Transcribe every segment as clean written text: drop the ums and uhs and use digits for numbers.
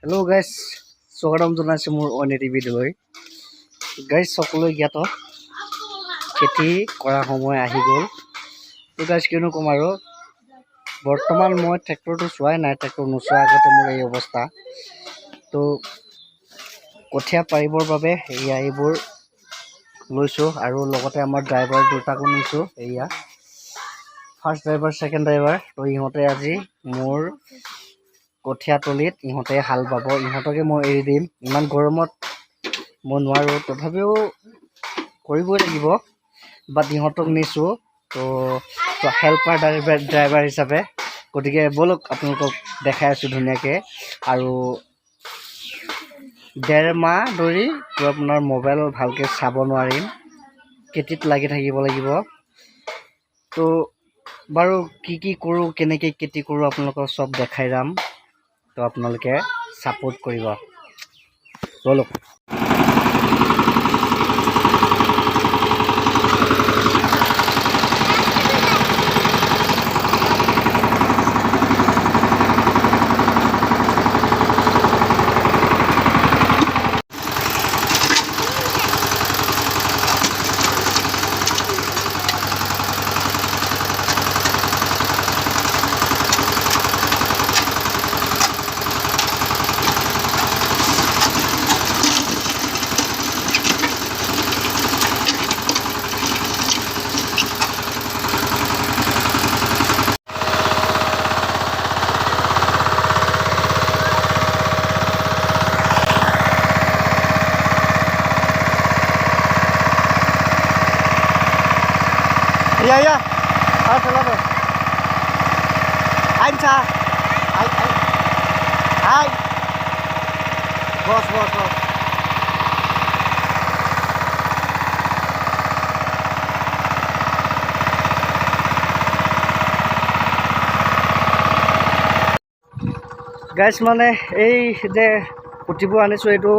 Hello' guys, স্বাগতম জনাইছোঁ মোৰ অইন এটি ভিডিঅ'লৈ। গাইজ, সকলোৱে জ্ঞাত খেতি কৰা সময় আহি গ'ল। তো গাইজ, কিয়নো ক'ম আৰু বৰ্তমান মই ট্ৰেক্টৰটো চোৱাই নাই। ট্ৰেক্টৰ নোচোৱাৰ আগতে মোৰ এই অৱস্থা। তো কঠীয়া পাৰিবৰ বাবে এইবোৰ লৈছোঁ আৰু লগতে আমাৰ ড্ৰাইভাৰ দুটাকো নিছোঁ। এয়া ফাৰ্ষ্ট ড্ৰাইভাৰ, ছেকেণ্ড ড্ৰাইভাৰ। তো ইহঁতে আজি মোৰ কঠীয়াতলিত ইহঁতে হাল বাব। ইহঁতকে মই এৰি দিম। ইমান গৰমত মই নোৱাৰোঁ, তথাপিও কৰিবই লাগিব। বাট ইহঁতক নিছোঁ তো হেল্পাৰ ড্ৰাইভাৰ হিচাপে। গতিকে ব'লক আপোনালোকক দেখাই আছোঁ ধুনীয়াকৈ। আৰু 1.5 মাহ ধৰি আপোনাৰ মোবাইল ভালকৈ চাব নোৱাৰিম, খেতিত লাগি থাকিব লাগিব। তো বাৰু কি কৰোঁ, কেনেকৈ খেতি কৰোঁ আপোনালোকক চব দেখাই যাম। তো আপোনালোকে ছাপোৰ্ট কৰিব, ব'লক। Iya. Selalu. Sa. Hai. Bos. Guys, মানে এই যে পুতিবোৰ আনিছোঁ, এইটো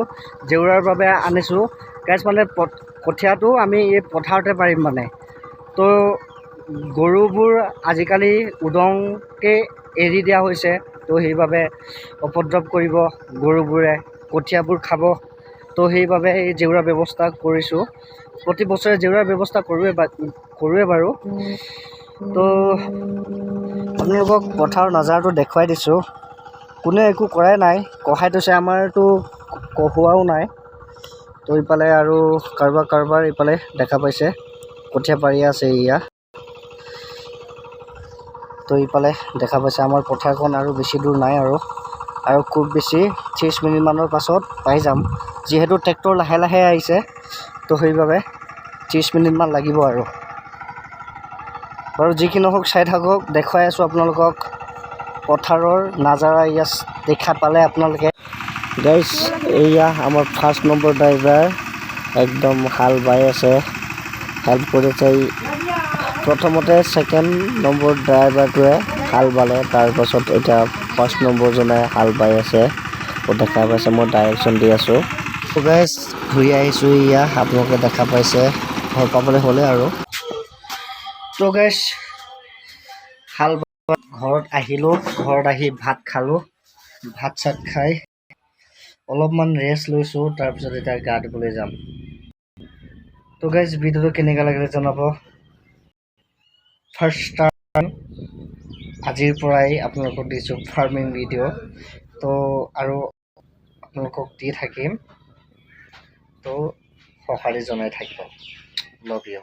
জেউৰাৰ বাবে আনিছোঁ। গাইজ, মানে কঠীয়াটো আমি এই পথাৰতে পাৰিম মানে। তো গৰুবোৰ আজিকালি উদংকৈ এৰি দিয়া হৈছে। তো সেইবাবে উপদ্ৰৱ কৰিব গৰুবোৰে, কঠীয়াবোৰ খাব। তো সেইবাবে এই জেউৰা ব্যৱস্থা কৰিছোঁ। প্ৰতি বছৰে জেউৰাৰ ব্যৱস্থা কৰোঁৱে বাৰু। তো আপোনালোকক পথাৰৰ নাজাৰটো দেখুৱাই দিছোঁ। কোনে একো কৰাই নাই, কহাই থৈছে। আমাৰতো কহোৱাও নাই। তো ইফালে আৰু কাৰোবাৰ ইফালে দেখা পাইছে কঠীয়া পাৰি আছে। এয়া তো ইফালে দেখা পাইছে আমাৰ পথাৰখন আৰু বেছি দূৰ নাই আৰু খুব বেছি 30 মিনিটমানৰ পাছত পাই যাম। যিহেতু ট্ৰেক্টৰ লাহে লাহে আহিছে, তো সেইবাবে 30 মিনিটমান লাগিব আৰু। বাৰু যিকি নহওক, চাই থাকক, দেখুৱাই আছোঁ আপোনালোকক পথাৰৰ নাজাৰা। ইয়াত দেখা পালে আপোনালোকে। গাইজ, এয়া আমাৰ 1st নম্বৰ ড্ৰাইভাৰ একদম হাল বাই আছে, হেল্প কৰিছে। প্ৰথমতে 2nd নম্বৰ ড্ৰাইভাৰটোৱে হাল বালে, তাৰপাছত এতিয়া 1st নম্বৰজনে হাল বাই আছে। দেখা পাইছে, মই ডাইৰেকশ্যন দি আছোঁ। গাইজ, ঘূৰি আহিছোঁ। এয়া আপোনালোকে দেখা পাইছে, ঘৰ পাবলৈ হ'লে আৰু। তো গাইজ, হাল ঘৰত আহিলোঁ। ঘৰত আহি ভাত খালোঁ। ভাত চাত খাই অলপমান ৰেষ্ট লৈছোঁ। তাৰপিছত এতিয়া গা ধুবলৈ যাম। তো গাইজ, ভিডিঅ'টো কেনেকুৱা লাগিলে জনাব। ফাৰ্ষ্ট টাইম আজিৰ পৰাই আপোনালোকক দিছোঁ ফাৰ্মিং ভিডিঅ'। তো আৰু আপোনালোকক দি থাকিম। তো সঁহাৰি জনাই থাকিব। Love you.